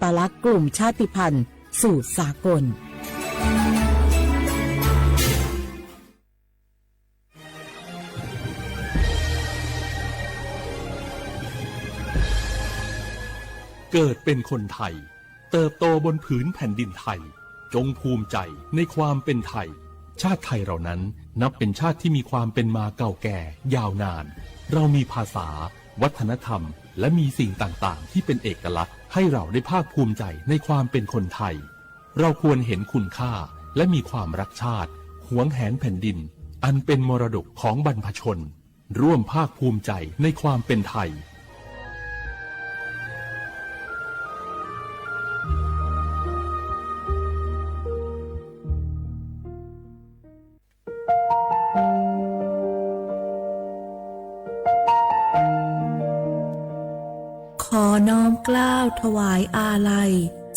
ตลักษณ์กลุ่มชาติพันธุ์สู่สากลเกิดเป็นคนไทยเติบโตบนผืนแผ่นดินไทยจงภูมิใจในความเป็นไทยชาติไทยเรานั้นนับเป็นชาติที่มีความเป็นมาเก่าแก่ยาวนานเรามีภาษาวัฒนธรรมและมีสิ่งต่างๆที่เป็นเอกลักษณ์ให้เราได้ภาคภูมิใจในความเป็นคนไทยเราควรเห็นคุณค่าและมีความรักชาติหวงแหนแผ่นดินอันเป็นมรดกของบรรพชนร่วมภาคภูมิใจในความเป็นไทยขอน้อมเกล้าถวายอาลัย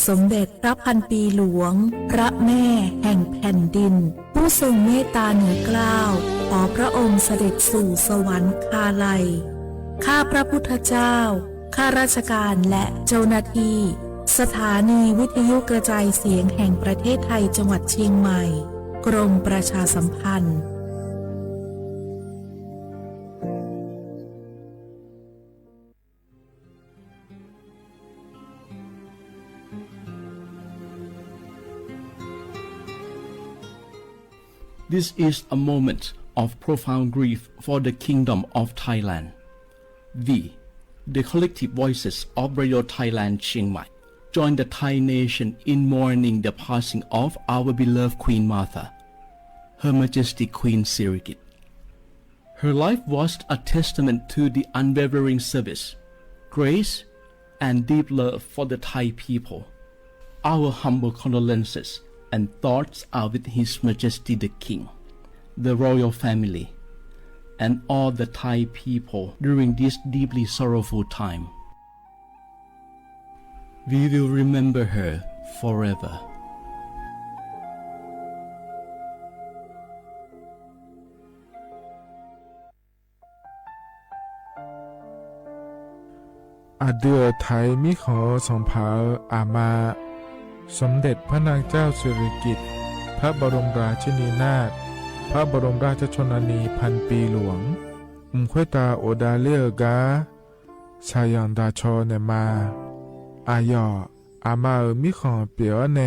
สมเด็จพระพันปีหลวงพระแม่แห่งแผ่นดินผู้ทรงเมตตาเหนือเกล้าขอพระองค์เสด็จสู่สวรรคาลัยข้าพระพุทธเจ้าข้าราชการและเจ้าหน้าที่สถานีวิทยุกระจายเสียงแห่งประเทศไทยจังหวัดเชียงใหม่กรมประชาสัมพันธ์This is a moment of profound grief for the Kingdom of Thailand. We, the collective voices of Radio Thailand Chiang Mai, join the Thai nation in mourning the passing of our beloved Queen Martha, Her Majesty Queen Sirikit. Her life was a testament to the unwavering service, grace, and deep love for the Thai people. Our humble condolences and thoughts are with His Majesty the King, the royal family, and all the Thai people during this deeply sorrowful time. We will remember her forever. Adua Thai มิขอส่งเผาอามาสมเด็จพระนางเจ้าสิริกิติ์พระบรมราชินีนาถพระบรมราชชนนีพันปีหลวงควยตาโอดาเลียกาชายังดาชอเนมาอายออามามิขอเปียวเน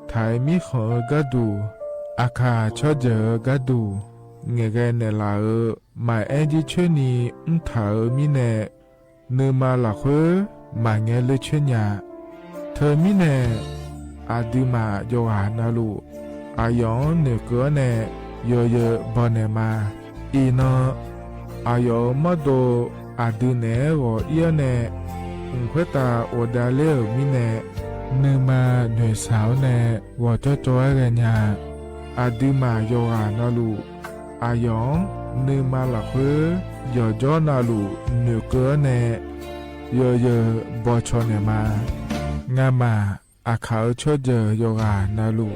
ไทยมิขอกะดูอาคาชอเจอกะดูเงเกเนลาหมายแอจิชนีถามิเนเนมาละเควมาเงเลชญาเธอมิเนอาดิมาโยหานาลูอายองเนเกเนโยเยบอเนมาอีนอายอมโดอาดิเนโอเอียเนควยตาโอดาเลมิเนเนมาหน่วยสาวเนวอจอเรญาอาดิมาโยหานาลูอายองเนมาละเควโยจอนาลูเนเกเนโยเยบอชอเนมางามาอาเขาชดเจอโยกานาลู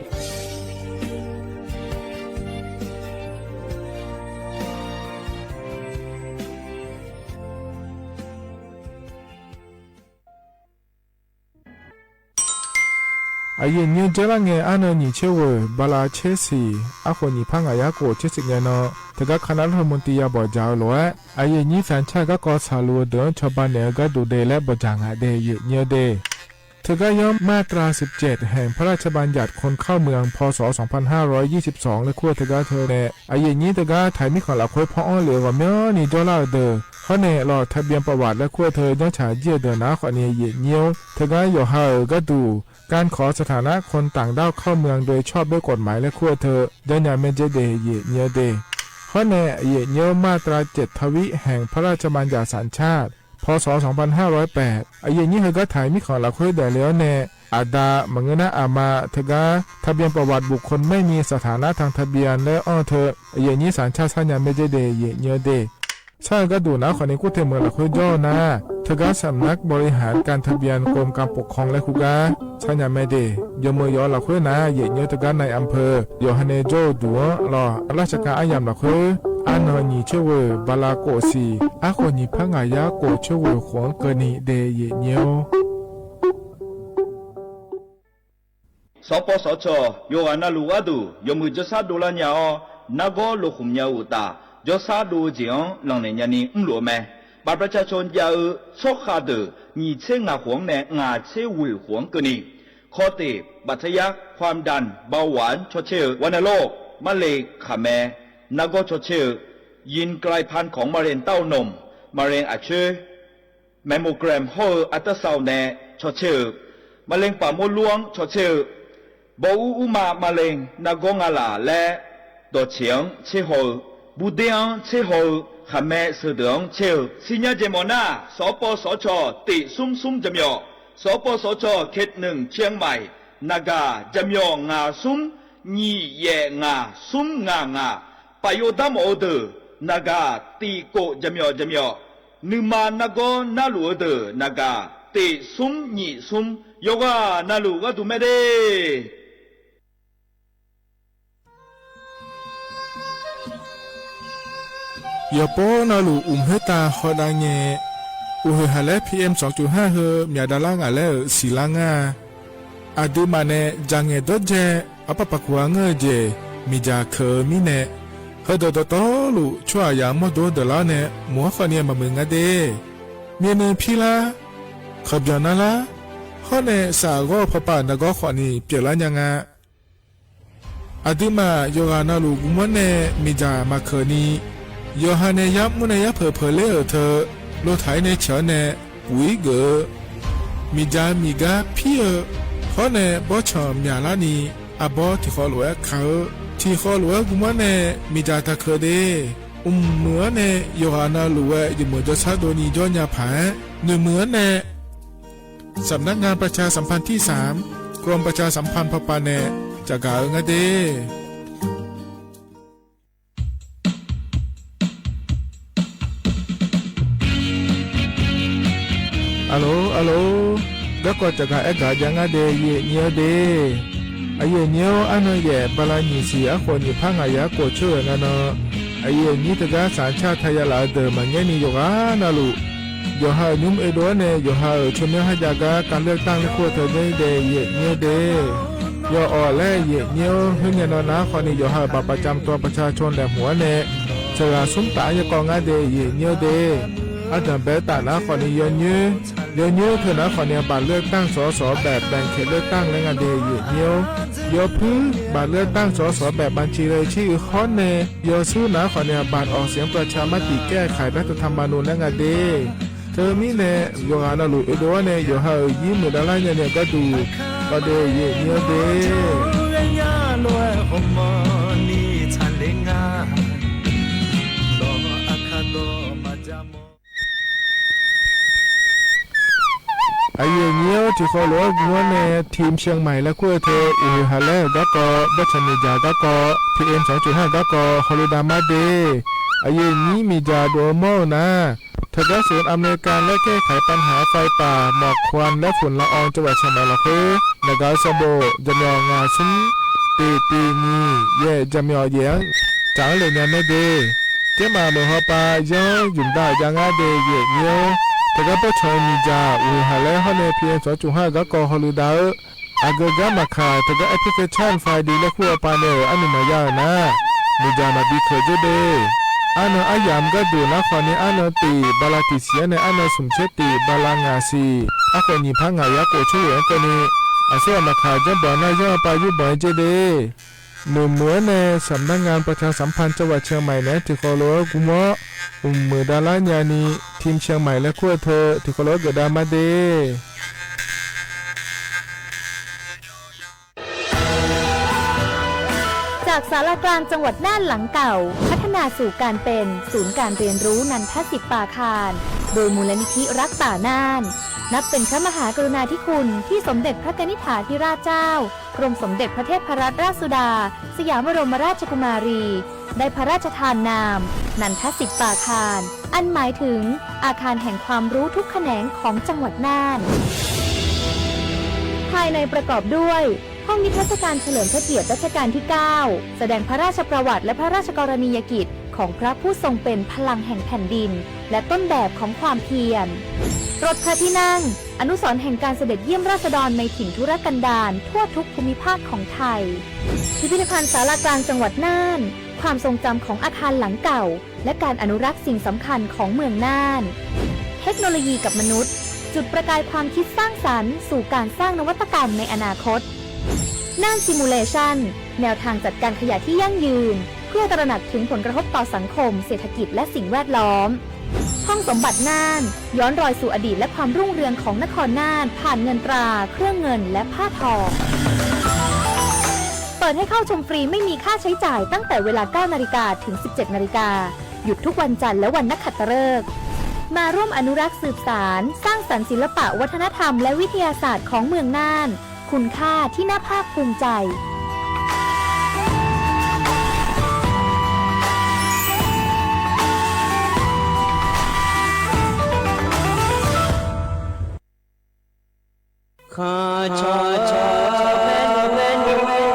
อายุเนี่ยเจริญเงยอันนี้เชื่อว่าบาลาเชสีอาคนนี้พังอายาโกเชสิเงยเนาะแต่ก็คณะรัฐมนตรีบอกเจ้าหลวงอายุนี้แฟนชายก็กอสาลัวเดินชาวบ้านเนี่ยก็ดูเดและบอกจางหาเดยเนี่ยเดเธอก็ย้อมมาตรา17แห่งพระราชบัญญัติคนเข้าเมืองพศ2522และขั้วเธอก็เธอเนี่ยอายุนี้เธอก็ถ่ายมิขอละคุยพ่ออ้อเหลือว่าเมื่อนี่ดอลลาร์เดอเขาเนี่ยรอทะเบียนประวัติและขั้วเธอยังฉายเยี่ยเดินนะขอเนี่ยเยี่ยเงี้ยวเธอก็อยู่ห่างก็ดูการขอสถานะคนต่างด้าวเข้าเมืองโดยชอบด้วยกฎหมายและขั้วเธอยังยังไม่เจเดเยี่ยเงี้ยวเดเขาเนี่ยเยี่ยเงี้ยวมาตรา7ทวิแห่งพระราชบัญญัติสัญชาติพศ2508อายุนี้เธอก็ถ่ายมิขอละคุยได้แล้วแน่อาดามังนะอามาเธอก็ทะเบียนประวัติบุคคลไม่มีสถานะทางทะเบียนและอ้อเธออายุนี้สัญชาติสัญญาไม่ได้เดยเยเดใช่ก็ดูนะคนนี้กูเทเมืองละคุยย่อนะเธอก็สำนักบริหารการทะเบียนกรมการปกครองและคุกาสัญญาไม่ได้ยมยอละคุยนะเยเธอก็ในอำเภอโยฮันเนโจดัวรอราชการอายามละคุยอันนี้เชื่อว่าบาลาโกสีอาคนนี้พังอายาโกเชื่อว่าของเกนีเดยเนียว สปสชโยอานาลูอาดูยมือจะซาดูลาญาอนาโกโลคุมญาอุตาจะซาดูจีองหลังในญานีหลัวแม่บัตรประชาชนยาชกขาดมีเช่งาหวงแน่งาเช่วิหวงกนีข้อติบัตรยักความดันเบาหวานชดเชยวัณโรคมะเร็งขาแม่นาโกชดเชยยินกลายพันธุ์ของมะเร็งเต้านมมะเร็งอัดเชื้อแมมโมแกรมโฮอัลตราซาวน์แน่ชดเชยมะเร็งปากมดลูกชดเชยบอุมามะเร็งนากงาลาและตัวเฉียงเชโฮบูเดียงเชโฮขแม่เสดงเชลสิญญาเจมอนาสปสชติซุมจำยอสปสชเขต1เชียงใหม่นากาจำยองาซุมญีเยงาซุมงปโยดามโอเดนากาตีโกจำยอนึมานากอนาลูเดนากาติซุมญีซุมโยกานาลูกาตุเมเดยาโปนาลูเฮตาฮอดังเงอุเฮฮาเล PM 2.5 เฮมีดาลางาเลสีลางาอาดูมาเนจังเงดเจอปะปะกวางเงเจมีจาเคมีเนเฮดดตอลูชัวยามอดดลาเนมัวขเนียมามึงอะเดเมียเนพีลาขบยานาลาฮอเนสากอพะปานกอขอนีเปียลายังาอาดูมาโยกานาลูกุมเนมีจามาเคนีโยฮาเนยับมุนยับเพเลเธอโลไทยในเฉเนปุยเกมีจามีกาพี่ขอเนบอชอมยาลานีอาบอที่ขอหลวงเขาที่ขอหลวงกุมันเนมีจาตะเคเดเมือเนโยฮานาหลวงอยู่เมือจะซาโดนีจอนยาผาเนื้อเมือเนสำนักงานประชาสัมพันธ์ที่3กรมประชาสัมพันธ์พปาเนจากกาเงเดฮัลโหลแล้วก็จะกาเอกายังเดยเนียวเดไอเยเนียวอันนั้นเย่บาลานิสีอคนญี่ปุ่นอายะโกเชอร์นั่นเนาะไอเยนี่ตะกาสัญชาติไทยลาเดมันยังนี่โยกานาลูโยฮานุ่มเอโดเนโยฮาชมเนฮาจากาการเลือกตั้งในขั้วเธอเดเยเนียวเดโยออและเยเนียวเฮียนนะคนนี้โยฮาบัตรประจำตัวประชาชนและหัวเนเชลาสุมตายกองเดเยเนียวเดอาจารย์เบต้านะคนนี้ย้อนยืเธอนะคนนี้บัตรเลือกตั้งสสแบบแบ่งเขตเลือกตั้งและงานเดียวพื้นบัตรเลือกตั้งสสแบบบัญชีรายชื่อคอนเนยสู้นะคนนี้บัตรออกเสียงประชามติแก้ไขรัฐธรรมนูญและงานเดียเธอมีเนโยฮานาลูเอโดเนโยฮายิ้มเหมือนอะไรเนี่ยก็ดูก็เดียวเดไอเงี้ยวที่เขาล้อกัวเนทีมเชียงใหม่และคู่เธออุฮาเล่ก็ก็บัชนิจาก็ก็ PM 2.5ก็ก็ฮอลิดามาเดไอนี้มีจาโดโมนะเธอได้ศูนย์อเมริกันและแก้ไขปัญหาไฟป่าหมอกควันและฝุ่นละอองจังหวัดเชียงใหม่ละคือนกาซาโบจำยองาซึ่งตีนีเย่จำยอเยียงจางเลยเนี่ยไม่เดเจ้ามาโมฮปาย่อหยุ่มได้ยังอาเดเย่เงี้ยวแต่ก็พอชอยมีจาอุฮาเล่ฮอนเนพีเอ็ม2.5ก็ก็ฮอลิดาอากามาคาแต่ก็แอปพลิเคชันไฟดีและคู่ปาเนออันนี้มายานะมีจามาบีเคอร์เจเดอันอายามก็ดูนะคนนี้อันตีบาลาติเสียในอันสมเชติบาลางาซีอาคนนี้พังงายาโกช่วยคนนี้อาเซียมาคาจะบอกนายย่อปายุบ่อยเจเดหนุ่มเหมือนในสำนักงานประชาสัมพันธ์จังหวัดเชียงใหม่นะที่โคโลกุมะมือดาราญานีทีมเชียงใหม่และคู่เธอที่โคโลเกดามาเดจากศาลากลางจังหวัดน่านหลังเก่าพัฒนาสู่การเป็นศูนย์การเรียนรู้นันทศิษย์ป่าคารโดยมูลนิธิรักป่าน่านนับเป็นพระมหากรุณาธิคุณที่สมเด็จพระกนิษฐาธิราชเจ้ากรมสมเด็จพระเทพรัตนราชสุดาสยามบรมราชกุมารีได้พระราชทานนามนันทศิษย์ป่าคารอันหมายถึงอาคารแห่งความรู้ทุกแขนงของจังหวัดน่านภายในประกอบด้วยห้องนิทรรศการเฉลิมพระเกียรติรัชกาลที่ 9 แสดงพระราชประวัติและพระราชกรณียกิจของพระผู้ทรงเป็นพลังแห่งแผ่นดินและต้นแบบของความเพียร รถพระที่นั่งอนุสรณ์แห่งการเสด็จเยี่ยมราษฎรในถิ่นทุรกันดารทั่วทุกภูมิภาคของไทยพิพิธภัณฑ์ศาลากลางจังหวัดน่านความทรงจำของอาคารหลังเก่าและการอนุรักษ์สิ่งสำคัญของเมืองน่านเทคโนโลยีกับมนุษย์จุดประกายความคิดสร้างสรรค์สู่การสร้างนวัตกรรมในอนาคตน่านซิมูเลชันแนวทางจัดการขยะที่ยั่งยืนเพื่อตระหนักถึงผลกระทบต่อสังคมเศรษฐกิจและสิ่งแวดล้อมห้องสมบัติน่านย้อนรอยสู่อดีตและความรุ่งเรืองของนครน่านผ่านเงินตราเครื่องเงินและผ้าทองเปิดให้เข้าชมฟรีไม่มีค่าใช้จ่ายตั้งแต่เวลา 9 นาฬิกาถึง 17 นาฬิกาหยุดทุกวันจันทร์และวันนักขัตฤกษ์มาร่วมอนุรักษ์สืบสานสร้างสรรค์ศิลปะวัฒนธรรมและวิทยาศาสตร์ของเมืองน่านคุณค่าที่น่าภาคภูมิใจข้าชอชอแม่นแม่นแม่น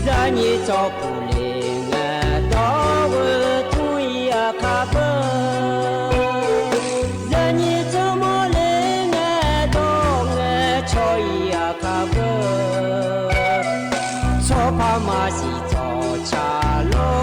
ဇာညေသောပူလေငါတော်ဝသူရခါပဇာညေသောမလေငါတော်ငါချောရခါပသောဖာမစီသောချာလော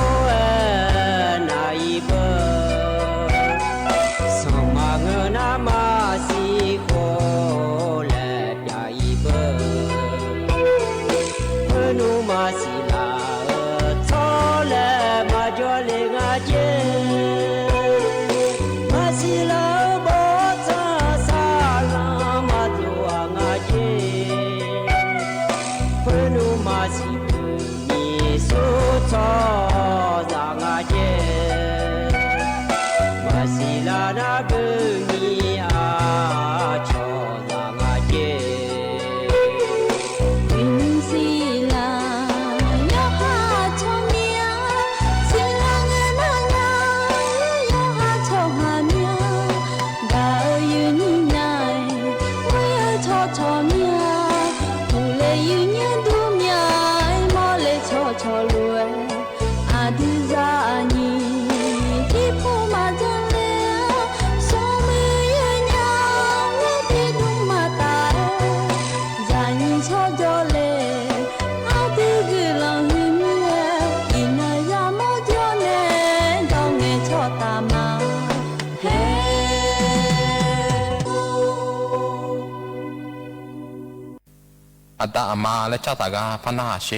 อัตตามาและชาตากาพนาเช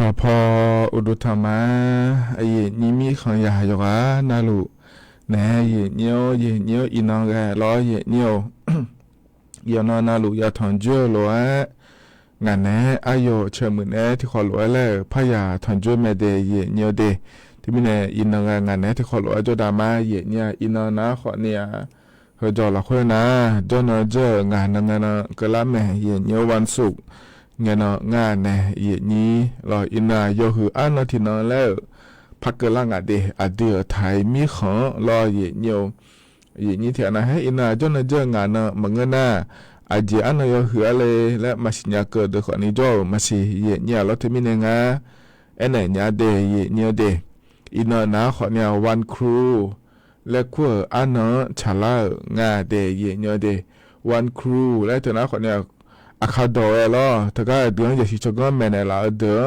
อพออุดุธรรมาไอ้นี่มีขังยาหยกนาลูแน่เย่เนียวอีนองแกล้อเย่เนียวยานอนาลูยาทอนเจอล้งานแน่อายุเชื่อมือแน่ที่ขอล้อแล้วพยาทอนเจอแม่เดเย่เนียวเดที่มีแน่อีนองงานแน่ที่ขอล้อจดามาเย่เนี่ยอีนองนะขอเนี่ยเฮจอละคนนะจนเจองานนั้นก็ละแม่เย่เนียววันศุกร์เงี้ยงานแน่เย่นี้รออินาโยหืออันนที่นอนแล้วพักเกลังอเดอไทยมีของรอเย่เนียวเย่นี้เถอะนะให้อินาจนเจองานมังเงินนะอาเจอันโยหือเลยและมาสิญญาเกิดขอนี้จ่อมาสิเย่เนี่ยรถที่มีเนงาเอ็นไหนเนี่ยเดเย่เนี่ยเดอินานะขอเนี่ยวันครูและขั้วอันฉลางาเดเย่เนี่ยเดวันครูและเถอะนะขอเนี่ยอาคาดอยล้อถ้าก็เดือนจะชิจก็แม่ในละเดือ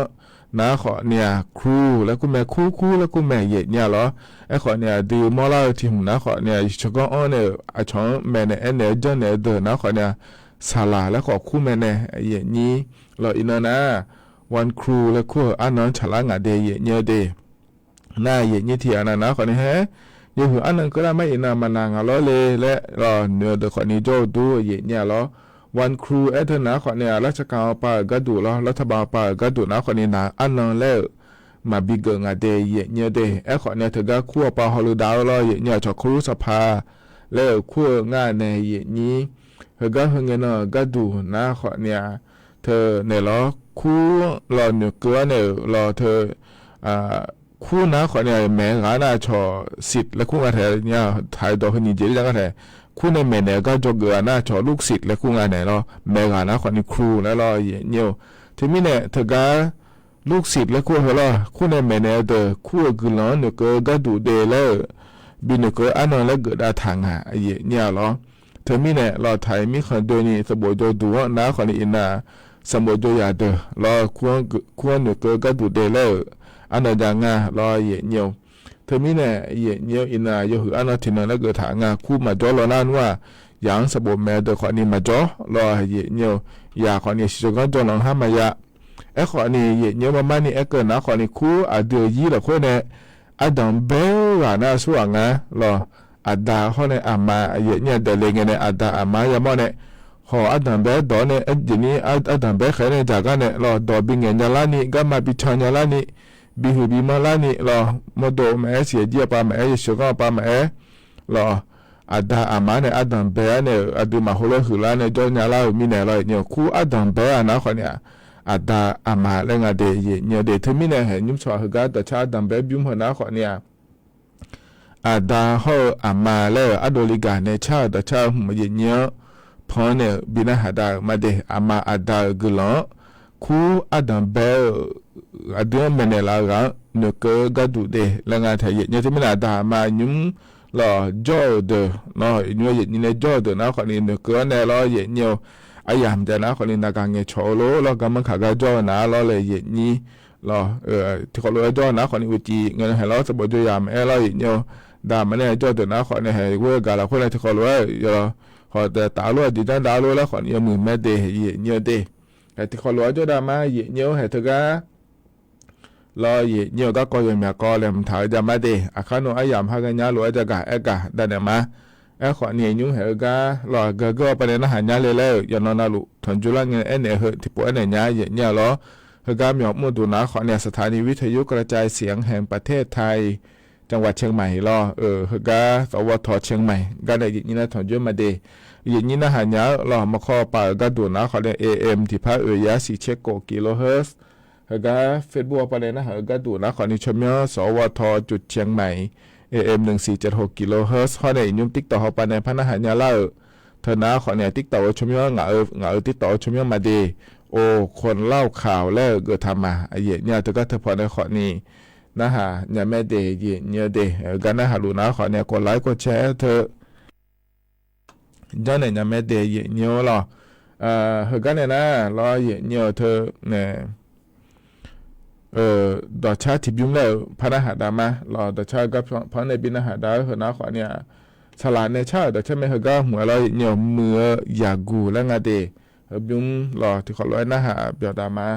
นะขอเนี่ยครูแล้วกูแม่คู่แล้วกูแม่เย็ดเนี่ยล้อไอ้ขอเนี่ยดูมอลาที่หุ่นนะขอเนี่ยชิจก็อ้อเนี่ยอาชอนแม่ในเนี่ยจนเนี่ยเดือนะขอเนี่ยศาลาแล้วขอคู่แม่ในเย็ดนี้ล้ออินนะวันครูแล้วคู่อันนั้นฉลางาเดเย็ดเนี่ยเดน่าเย็ดเนี่ยที่อันนั้นนะขอเนี่ยเฮ้ยหัวอันนั้นก็ได้ไม่อินามันนางล้อเลยและล้อเนื้อเดือขอนี้โจดูเย็ดเนี่ยล้อวันครูเธอนะขอเนี่ยราชการป่าก็ดูแล้วรัฐบาลป่าก็ดูนะขอเนี่ยนะอันนั้นแล้วมาบิกงาเดยเนี่ยเดขอเนี่ยเธอก็ขั้วป่าฮอลลูดาวแล้วเนี่ยจอครูสภาแล้วขั้วงานในนี้เธอก็เงินก็ดูนะขอเนี่ยเธอเนี่ยล้อคู่รอเนี่ยเกลือเนี่ยรอเธอคู่นะขอเนี่ยแม่งานชอสิทธิ์และคู่งานเนี่ยถ่ายดอกนี่เจริญกันแท้คู่ในแม่เนี่ยก็จกนะชอลูกศิษย์และคู่งานเนี่ยเนาะแม่งานนะคนนี้ครูแล้วรอเนี่ยที่มีเนี่ยเธอก็ลูกศิษย์และคู่เหรอคู่ในแม่เนี่ยเดอคู่กุลอนเนี่ยก็ดูเดแล้วบินเนี่ยอันนั้นแล้วเกิดอาถรรพ์เนี่ยเหรอเธอมีเนี่ยรอไทยมีคนโดยนี่สมบูรณ์ดูว่านะคนนี้อินนาสมบูรณ์ยาเดอรอคู่เนี่ยก็ดูเดแล้วอันนั้นยังไงรอเนี่ยเธอมีเนี่ยเนี่ยอินาโยหืออันนั้นที่นั่นแล้วเกิดถางคู่มาจ่อรอนั่นว่าอย่างสมบูรณ์แม่เด็กคนนี้มาจ่อรอเนี่ยอยากคนนี้สิจะก็จ่อลองห้ามมายะคนนี้เนี่ยมานี่เกิดนะคนนี้คู่เดือยี่ละคนเนี่ยดังเบลว่าน่าสว่างรอดาเขาเนี่ยมาเนี่ยเดลิงเนี่ยดามาอย่ามอเนี่ยขอดังเบลดอเนี่ยจีนี้ดังเบลใครเนี่ยจากกันเนี่ยรอดอบิงเงินยาลานี่ก็มาปิชอนยาลานี่บิหูบิมาลานี่รอมาโดแม่เสียเจียปาแม่ยชก็ปาแม่รอดามาเนี่ยดังเบลเนี่ยดูมาหัวหือลาเนี่ยจอยาลามีเนี่ยรอเนี่ยคู่ดังเบลนะคนเนี่ยดามาเรื่องเดียเนี่ยเดทมีเนี่ยเห็นยุ่งชอหกาแต่ชาดังเบลยุ่งหัวนะคนเนี่ยดาเขามาแล้วโดลิกาเนี่ยชาแต่ชามาเนี่ยพอเนี่ยบินาหาดามาเดมาดากลอนคู่ดังเบลเดือนเมเนลากันเนกก็ดูเดแล้วงานไทยเนี่ยที่ไม่ได้ดามายุ่งรอจอเดเนาะเนี่ยเนี่ยจอเดนะคนนี้เนกเนี่ยรอเนี่ยยามแต่นะคนนี้นักการเงินโชว์แล้วก็มันขายจอนะแล้วเลยนี่รอที่เขาเลยจอนะคนนี้อุจิเงินให้เราสมบูรณ์ยามเราเนี่ยดามันเนี่ยจอเดนะคนนี้ให้เวกาละคนนี้ที่เขาเลยเขาแต่ตาล้วนดีจังตาล้วนแล้วคนนี้มือแม่เดเนี่ยเดแต่ที่เขาเลยจอดามาเนี่ยให้เธอก็รอเนี่ยก็ก็ยังมีก็เลยมันถ่ายจะมาเดอาคารโนยามหากันยาล้วนจะกะได้เนี่ยมาขอเนี่ยยุ่งเหรอก็รอก็ประเด็นอาหารยาเลยยันนอนลุทนจุลังเงินเนี่ยเหรอที่ปวดเนี่ยเนี่ยรอเฮก็มีมุดูนะขอเนี่ยสถานีวิทยุกระจายเสียงแห่งประเทศไทยจังหวัดเชียงใหม่รอเฮก็สวทเชียงใหม่ก็ได้ยินนะทนจุมาเดยินนี่นะหารยารอมาข้อป่าก็ดูนะขอเนี่ย AM ที่พระยาสีเชโกกิโลเฮิร์ตเฮก็เฟซบุ๊กประเด็นนะเฮก็ดูนะขอนี่ชมยสวทจุดเชียงใหม่AM 1476กิโลเฮิรตซ์ข้อในยุ่งติ๊กต่อเข้าไปในพันธหารยาเล่าเธอนะขอเนี่ยติ๊กต่อชมยเหงาติ๊กต่อชมยมาดีโอคนเล่าข่าวแล้วเกิดทำมาเนี่ยเธอก็เธอพอในข้อนี้นะฮะเนี่ยแม่เดย์เนี่ยเดย์กันนะฮะลูนะขอเนี่ยกดไลค์กดแชร์เธอย้อนเนี่ยแม่เดย์เนี่ยหรอเฮกันเนี่ยนะรอเนี่ยเธอเนี่ยดอชาทิบยุ่งแล้วพระหาดามารอดอชาก็พระในบินหาดาเหนะขวาเนี่ยฉลาดในชาดอชาไม่เหก็หัวเราเนี่ยมือยากูแล้วงาเดยุ่งรอที่เขาลอยหน้าหาเบียดามา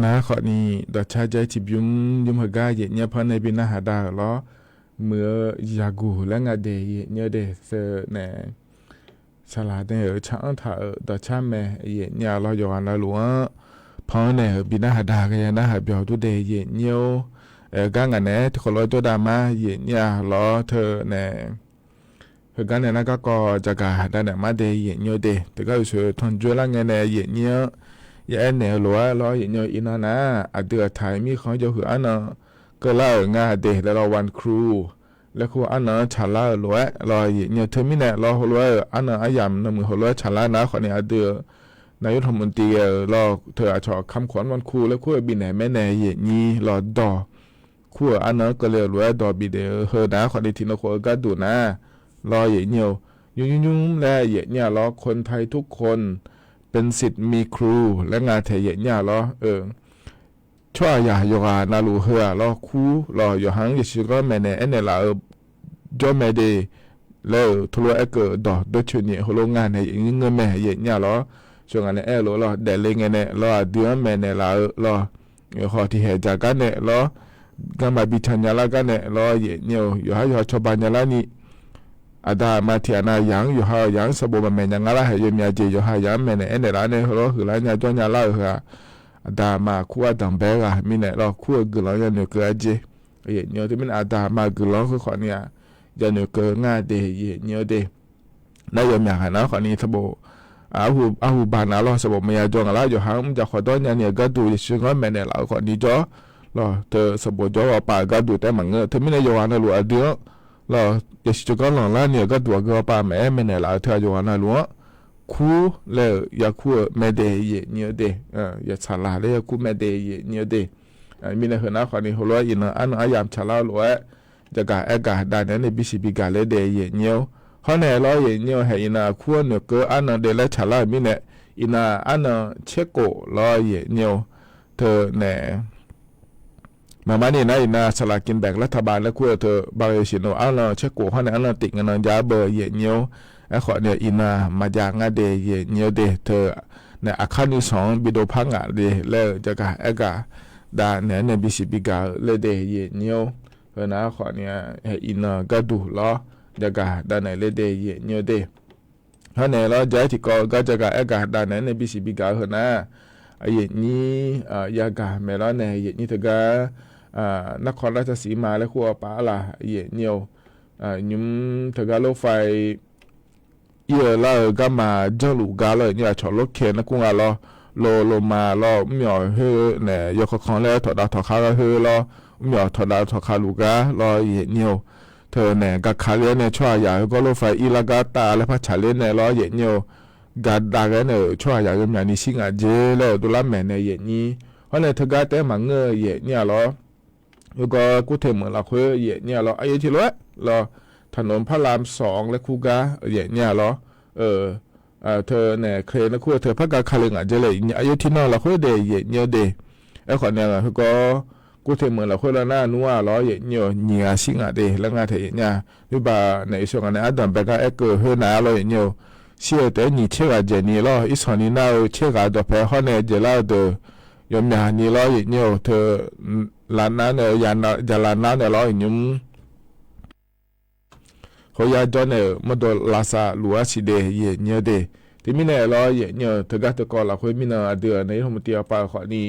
นะขอนี้ดอชาใจจิบยุมหกาเยเนี่ยพอในบินาหาดาล้อเมื่อยากูและงาเดเยเนี่ยเดเซเนสลาเดช่างถ่าดอชาแม่เยเนี่ยล้อยอนละหลวงพอในบินาหาดากันนะหาเบียวตุเดเยเนี่ยกังกันเนี่ยที่คนร้อยตัวดามาเยเนี่ยล้อเธอเนี่ยกันเนี่ยนะก็จะกาได้เนี่ยมาเดเยเนี่ยเดแต่ก็ช่วยทนจุละเงี้ยเนี่ยเยเนี่ยยาเนี่ยล้อล้อเยเนี่ยอินานะอเดือไทยมีของจะคืออันนั้นก็เล่างาเดแล้วเราวันครูแล้วครูอันนั้นฉลาดล้วนรอเนี่ยเธอไม่เนี่ยรอหัวล้วนอันนั้นอายามนั่นมือหัวล้วนฉลาดนะคนนี้เดือนายกรัฐมนตรีรอเธออาจจะคำขวัญวันครูแล้วครูบินไหนแม่เนี่ยเยนี่รอดอครูอันนั้นก็เลยล้วนดอบิเดเฮนะคนนี้ที่นครก็ดูนะรอเยเนี่ยยุ่งแล้วเยเนี่ยรอคนไทยทุกคนเป็นสิทธิ์มีครูและงานเทเยเนี่ยรอช่วยอย่าโยกานาลูเหือรอครูรออยู่หังยชิก็แม่เนี่ยเนี่ยเราจอมแม่เดแล้วทุลัวเกิดดอกด้วยชุดเนี่ยหัวโรงงานเนี่ยยังเงินแม่เยเนี่ยรอช่วงนั้นรอเดลิงเนี่ยรอเดือนแม่เนี่ยรอขอที่เหตุจากกันเนี่ยรอกำมาบิชัญญาละกันเนี่ยรอเยเนี่ยอยู่ให้ชาวบ้านยาละนี่อาดามาเทียนายังอยู่หายังสบู่มันแม่ยังอะไรให้ยมีอาเจอยู่หายังแม่เนี่ยเนี่ยร้านเนี่ยเราคือร้านยาจ้องยาเล่าเหรออาดามาคู่ดังเบลล์มีเนี่ยเราคู่กุหลาบยันเกลือเจเนี่ยที่มันอาดามากุหลาบคือคนเนี่ยยันเกลืองาเดเนี่ยเดแล้วยมีอะไรนะคนนี้สบู่อาหูบานเราสบู่ไม่ยาจ้องอะไรอยู่หามันจะขอต้นเนี่ยก็ดูซึ่งว่าแม่เนี่ยเราคนนี้จ้อเราเธอสบู่จ้อว่าป่าก็ดูแต่มันเงเธอไม่ได้ยอมนะรู้เดียวเราจะชิจก็หลังล้านเนี่ยก็ตัวก็ป่าแม่เนี่ยเราเธออยู่นะรู้คู่แล้วอยากคู่แม่เดย์เนี่ยเดอยากฉลาดเลยอยากคู่แม่เดย์เนี่ยเดมีในหัวหน้าคนนี้หัวเราะอินอันอายามฉลาดล้วนจะกะเอกะได้เนี่ยในบิสิบิกาเลยเดย์เนี่ยเขาเนี่ยเราเนี่ยให้อินาคู่เนี่ยก็อันนั้นเดย์เลยฉลาดมีเนี่ยอินาอันนั้นเช็คโก้เราเนี่ยเธอเนี่ยมาเนี่ยนะอินาสลากินแบ่งรัฐบาลแล้วคู่เธอบางสิ่งอันนั้นเช็คโก้เขาเนี่ยอันนั้นติดเงินยาเบอร์เนี่ยไอ้ขอเนี่ยอินามาจากงาเดย์เนี่ยเดเธอเนี่ยอาคารที่สองบิดพังอ่ะเดแล้วจะกะเอกะดาเนี่ยในบิสิบิกาเลยเดย์เนี่ยเพราะนะขอเนี่ยอินาก็ดูล้อจะกะดาเนี่ยเลยเดย์เนี่ยเดเพราะเนี่ยเราใจที่ก็จะกะเอกะดาเนี่ยในบิสิบิกาเพราะนะไอ้นี้ยากะเมล่าเนี่ยนี่เธอกะนครราชสีมาและขั้วป้าละเนี่ยยุ่มเธอกะรถไฟเยอะแล้วก็มาเจ้าลูกกาเลยเนี่ยชอลกเคนนะกุ้งอ่ะโลมาล้อเหมียวเฮือเนี่ยยกของแล้วถอดดาวถอดขาเฮือล้อเหมียวถอดดาวถอดขาลูกกาล้อเนี่ยเธอเนี่ยกับขาเลี้ยเนี่ยช่วยอยากก็รถไฟอีลากาตาและพัชเลี้ยเนี่ยล้อเนี่ยกัดดากันเนี่ยช่วยอยากก็มีสิ่งอ่ะเจแล้วตัวละแม่เนี่ยนี่เพราะเนี่ยเธอก็แต่มังเงยเนี่ยล้อแล้วก็กูเทเหมือนเราเคยเนี่ยล้อไอ้ที่ล้อถนนพระราม2และคูกาเนี่ยเหรอเธอเนี่ยเคยนะคู่เธอพักกาคาลึงอ่ะจะเลยเนี่ยอายุที่นั่นเราค่อยเดย์เนี่ยเดย์ไอ้คนเนี่ยก็กูเทเหมือนเราค่อยละหน้านัวล้อเนี่ยสิ่งอ่ะเดย์แล้วงานเธอเนี่ยหรือบ่าในส่วนนั้นดันไปก็เอ็กเฮน่าเราเนี่ยเชื่อแต่นี่เชื่อเจนี่ล้ออีส่วนนี้น่าเชื่อกันตัวแพ้เขาเนี่ยจะเล่าเดยมเนี่ยนี่ล้อเนี่ยเธอล้านนั้นเนี่ยยันจะล้านนั้นเนี่ยล้อยุ่มเขาอยากจะเนี่ยมาดูลาซาลัวสิเดย์เนี่ยเดที่มีเนี่ยเราเนี่ยเธอก็ตะกอเราเคยมีเนี่ยเดือนในห้องมุติอาปาขอนี้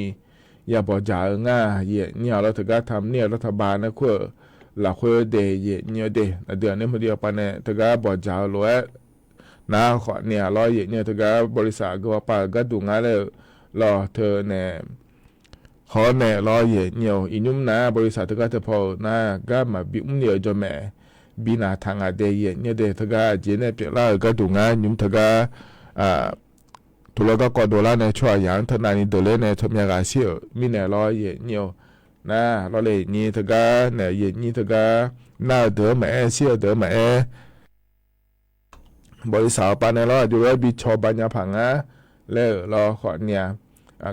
อย่าบอกจ่าง่าเนี่ยเราเธอก็ทำเนี่ยรัฐบาลนะคือเราเคยเดย์เนี่ยเดเดือนในมุติอาปาเนี่ยเธอก็บอกจ่าลัวนะขอเนี่ยเราเนี่ยเธอก็บริษัทก็ปาก็ดูงานเลยเราเธอเนี่ยขอเนี่ยเราเนี่ยอินุ่มนะบริษัทเธอก็จะพอนะก็มาบิ้มเนี่ยจะแม่บินาทางอาเดียเนี่ยเดทก็เจเนเปล่าก็ดูงานยุ่งทก็ทุลก็กอดละเนี่ยช่วยอย่างทนายนี่โดเลเนี่ยทำยังไงเสียมีเนี่ยรอเนี่ยนะรอเลยนี่ทก็เนี่ยนี่ทก็น่าเดือแม่เสียเดือแม่บริษัทปานเนี่ยรออยู่ว่าบิชอบัญญาผังอ่ะแล้วรอขอเนี่ย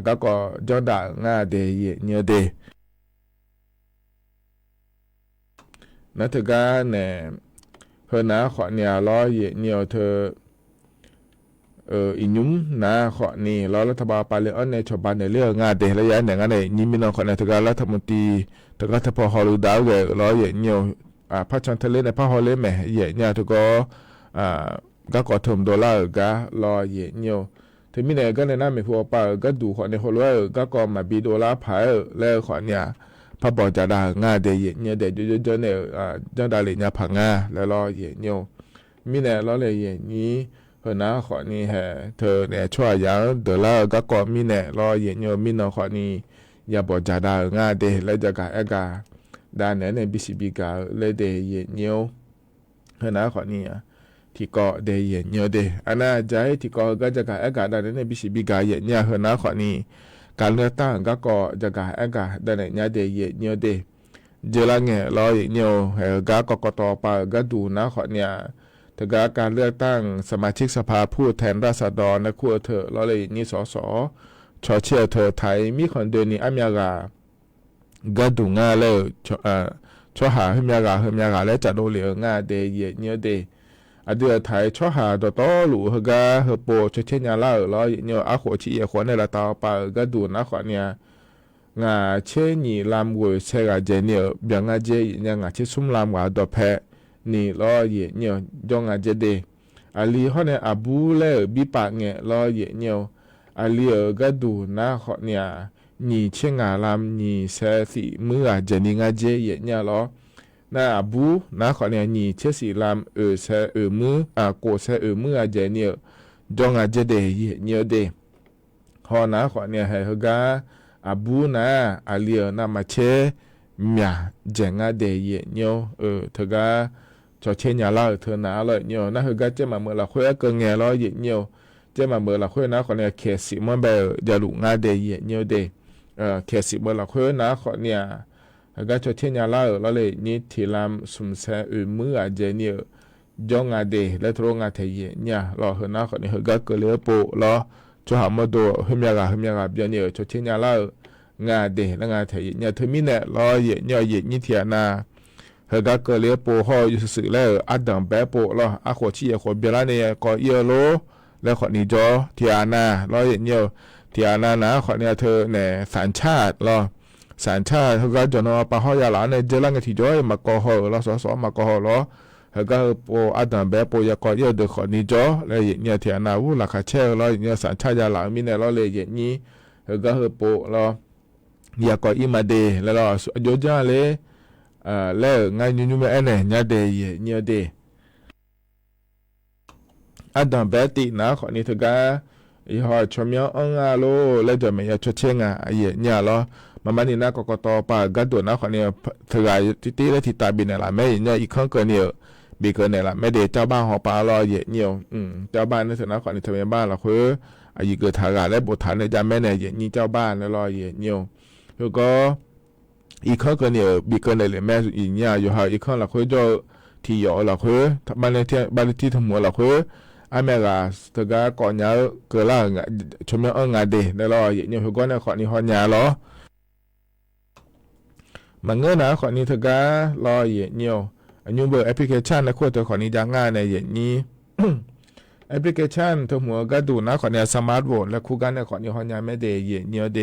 ก็จอดงาเดียเนี่ยเดนัทการเนี่ยเฮนะขอเนี่ยล้อเนี่ยเธอ อินุมนะขอนี่แล้วรัฐบาลปาเลออนในชาวบ้านในเรื่องงานเดระยะหนึ่งอันนี้มีน้องคนในทางรัฐมนตรีทางทพฮอลูดาวเกแล้วอย่างเงี้ยพระจันทร์ทะเลในพระฮอลเลแม่อย่างเงี้ยทุกก็กอดถมดอลลาร์ก็รออย่างเงี้ยถึงมีเนี่ยก็ในนั้นไม่พอป่าก็ดูขอในฮอลเลก็มาบีดอลลาร์พายแล้วขอเนี่ยพระบอกจะได้งานเดียอย่างเงี้ยเดี๋ยวจะเนี่ยจะได้เลยเนี่ยผังงาแล้วรออย่างเงี้ยมีเนี่ยรอเลยอย่างนี้นะขอนี่แห่เธอเนี่ยช่วยอย่างเดี๋ยวแล้วก็ก่อมีเนี่ยรอเย็นโยมีน้องขอนี่อย่าบอกจะได้ง่ายเดแล้วจะกะเอกาด้านเนี่ยในบิสิบิกาเลยเดเย็นโยนะขอนี่ที่ก่อเดเย็นโยเดอันน่าจะให้ที่ก่อก็จะกะเอกาด้านในบิสิบิกาเย็นเนี่ยนะขอนี่การเลือกตั้งก็ก่อจะกะเอกาด้านเนี่ยเดเย็นโยเดเจริญเนี่ยรอเย็นโยเฮก็กกตไปก็ดูนะขอเนี่ยถึงการเลือกตั้งสมาชิกสภาผู้แทนราษฎรในขั้วเธอแล้วเลยนี่สสชอเชียวเธอไทยมีคนเดินนี่อเมริกาก็ดูง่ายเลยชอหาเฮมยากาและจัดโดเหลียวง่ายเดย์เยอะเดย์อเดือไทยชอหาตัวโตหลูเฮกาเฮโปชเชญาล่าแล้วเนี่ยอาขวชีขวในละตาปาก็ดูนะขวเนี่ยงาเชนี่ลำวยเชกาเจเนียเบียงอาเจเนี่ยงาเชซุ่มลำว่าดอเพนี่ล้อเย่เนี่ยจงอาจจะเดอาลีเขาเนี่ยอาบูเล่บิปากเนี่ยล้อเย่เนี่ยอาลีก็ดูนะเขาเนี่ยนี่เชิงอาลามนี่เสสีมืออาจจะนี่อาเจเย่เนี่ยล้อนะอาบูนะเขาเนี่ยนี่เชสีลามเสมือโกเสมืออาจจะเนี่ยจงอาจจะเดเย่เนี่ยเดเขานะเขาเนี่ยให้เขาก็อาบูนะอาลีนะมาเชเมียเจงอาเดเย่เนี่ยเธอก็cho trên nhà lao thường nào lợi nhiều nó hơi gắt chứ mà mưa là khóe cơ nghe lo gì nhiều chứ mà mưa là khóe nó còn là kẹt xị mưa bè giờ đủ ngay để gì nhiều để kẹt xị mưa là khóe nó còn nhà gắt cho trên nhà lao lo lệ ní thì làm sum xe mưa à giờ nhiều do ngay để lấy thô ngay thấy gì nhà lo hơn nó còn hơi gắt cơ lứa bộ lo cho họ mua đồ hôm nhà giờ nhiều cho trên nhà lao ngay để nó ngay thấy nhà thứ mi nè lo gì nhiều gì như thế nàoเฮก็เกลียโปฮออยู่สื่อแล้วอัดดังแปโปแล้วอาขวชีขวเบลาเนี่ยก็เยโลแล้วขอนี้จอทีอานาร้อยเยี่ยวทีอานานะขอเนี่ยเธอเนี่ยสัญชาติแล้วสัญชาติเฮก็จะนอปะฮอยาหลานเนี่ยเจริญกันที่จอยมากอฮอแล้วสอมากอฮอแล้วเฮก็โปอัดดังแปโปยาก็เยอะเดขอนี้จอแล้วเนี่ยทีอานาวูราคาเช่แล้วเนี่ยสัญชาติยาหลานมีเนี่ยแล้วเลยอย่างนี้เฮก็โปแล้วยาก็อิมาเดแล้วโยจ้าเลยแล้วงานยุ่งๆเนี่ยเนี่ยเดย์เนี่ยเดย์อันดับแบตินะขอนี้ถึงกันอีหอชมยองอาโลแล้วจะไม่ยาชดเชงอ่ะเนี่ยล้อมันนี่นะกกตปากัดตัวนะขอนี้ถึงกันตีและที่ตาบินเนี่ยละแม่เนี่ยอีกครั้งเกินเนี่ยบีเกินเนี่ยละแม่เดย์เจ้าบ้านหอปลารอเนี่ยเจ้าบ้านในฐานะขอนี้ทำไมบ้านละคืออายุเกิดทางการและบทฐานในจำแม่เนี่ยนี่เจ้าบ้านแล้วรอเนี่ยแล้วก็อีกข้อก็เนี่ยบีเกินเลยแม่อีเนี่ยอยู่หาอีกข้อละคุยจะที่ยอละคุยบ้านที่ทั้งหมดละคุยอเมริกาตะกาก่อนเนี่ยเกิดละชมยังงานเดได้รอเนี่ยหัวก้อนเนี่ยขอนี่หอนยาล้อมันเงินนะขอนี่ตะการอเนี่ยอันนี้เบอร์แอปพลิเคชันนะควรจะขอนี่จะง่ายในอย่างนี้แอปพลิเคชันทั้งหมดก็ดูนะขอเนี่ยสมาร์ทโฟนและคู่กันเนี่ยขอนี่หอนยาไม่เดเนี่ยเด